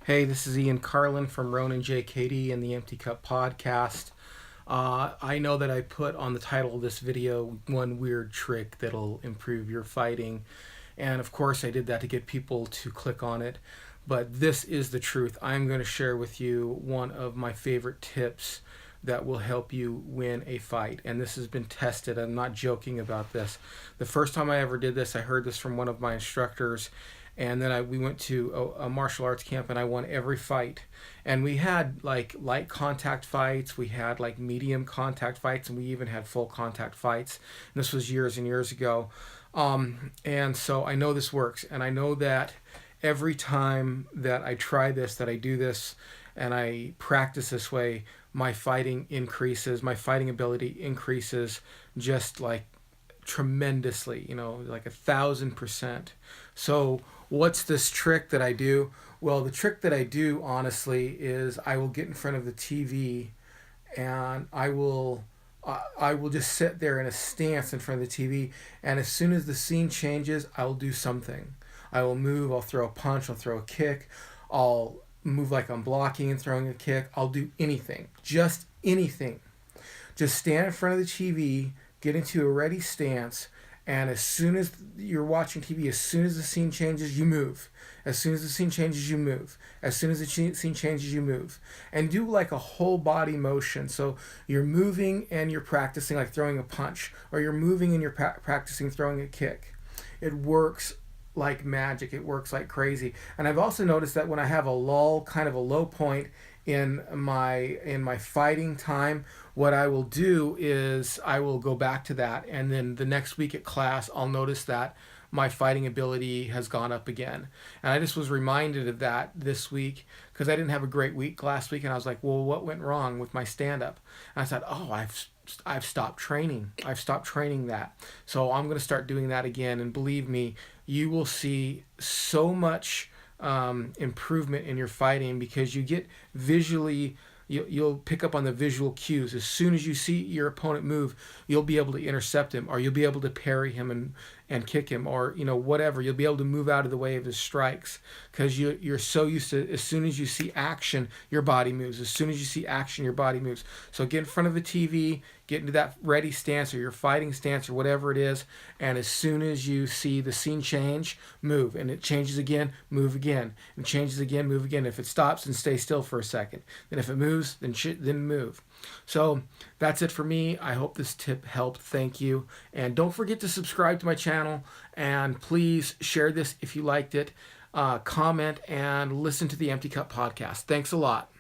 Hey, this is Ian Carlin from Ronan J. Katie and the Empty Cup podcast. I know that I put on the title of this video one weird trick that'll improve your fighting. And of course, I did that to get people to click on it. But this is the truth. I'm going to share with you one of my favorite tips that will help you win a fight. And this has been tested. I'm not joking about this. The first time I ever did this, I heard this from one of my instructors, and then we went to a martial arts camp and I won every fight. And we had like light contact fights, we had like medium contact fights, and we even had full contact fights. And this was years and years ago. And so I know this works, and I know that every time that I try this, that I do this and I practice this way, my fighting increases, my fighting ability increases just like tremendously, like 1,000%. So what's this trick that I do? Well, the trick that I do, honestly, is I will get in front of the TV and I will just sit there in a stance in front of the TV, and as soon as the scene changes, I will do something. I will move, I'll throw a punch, I'll throw a kick, I'll move like I'm blocking and throwing a kick. I'll do anything, just anything. Just stand in front of the TV, get into a ready stance, and as soon as you're watching TV, as soon as the scene changes, you move. As soon as the scene changes, you move. As soon as the scene changes, you move. And do like a whole body motion. So you're moving and you're practicing like throwing a punch, or you're moving and you're practicing throwing a kick. It works like magic. It works like crazy. And I've also noticed that when I have a lull, kind of a low point in my fighting time, what I will do is I will go back to that, and then the next week at class I'll notice that my fighting ability has gone up again. And I just was reminded of that this week because I didn't have a great week last week, and I was like, well, what went wrong with my stand-up? And I thought, oh, I've stopped training. I've stopped training that. So I'm going to start doing that again, and believe me, you will see so much improvement in your fighting because you get visually, you'll pick up on the visual cues. As soon as you see your opponent move, you'll be able to intercept him, or you'll be able to parry him and kick him, or whatever. You'll be able to move out of the way of his strikes because you're so used to, as soon as you see action, your body moves. As soon as you see action, your body moves. So get in front of the TV, get into that ready stance or your fighting stance or whatever it is, and as soon as you see the scene change, move. And it changes again, move again. And changes again, move again. If it stops, then stay still for a second. Then if it moves, then move. So that's it for me. I hope this tip helped. Thank you. And don't forget to subscribe to my channel, and please share this if you liked it. Comment and listen to the Empty Cup podcast. Thanks a lot.